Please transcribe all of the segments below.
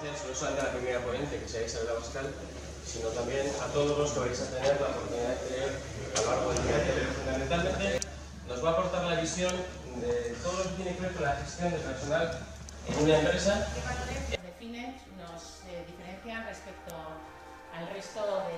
gracias no solamente a la primera ponente, que sea Isabel Abascal, sino también a todos los que vais a tener la oportunidad de tener a lo largo del día. Fundamentalmente nos va a aportar la visión de todo lo que tiene que ver con la gestión de personal en una empresa. ¿Qué valores nos definen, nos diferencian respecto al resto de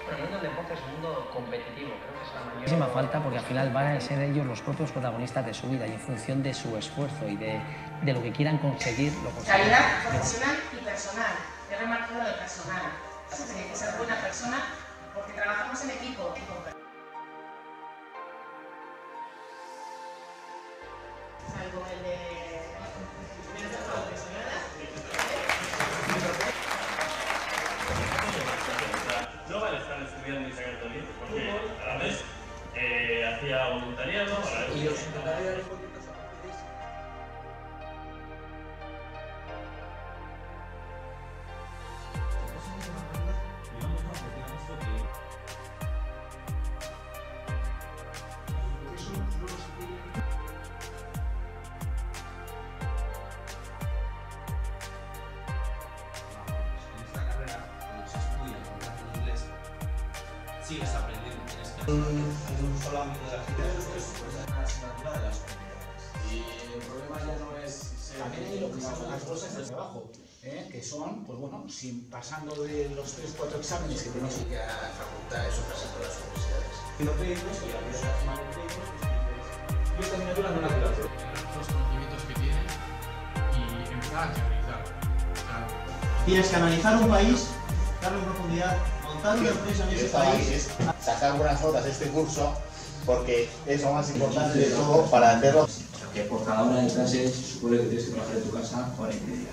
Pero el mundo del deporte es un mundo competitivo, creo que es la mayor... Muchísima falta porque al final van a ser ellos los propios protagonistas de su vida y en función de su esfuerzo y de lo que quieran conseguir, lo conseguirán. calidad profesional y personal. He remarcado lo de personal. Tiene que ser buena persona porque trabajamos en equipo. Salvo el de... No vale estar estudiando y sacar todo el día, porque a la vez hacía voluntariado para Y os intentaré dar un poquito de sigues aprendiendo. En un solo ámbito de la vida, pues una asignatura de las comunidades. Y el problema ya no es también hay lo que son las cosas del trabajo, que son, pues bueno, pasando de los 3-4 exámenes que tenemos que a las facultades o casi todas las universidades. los créditos y la próxima de créditos, y esta asignatura no la quiero hacer. Los conocimientos que tienen y empezar a teorizar. Tienes que analizar un país, darle en profundidad, montar una empresa en ese país. Sacar buenas notas de este curso porque es lo más importante de todo para hacerlo. Que por cada hora de clase se supone que tienes que trabajar en tu casa hora y media.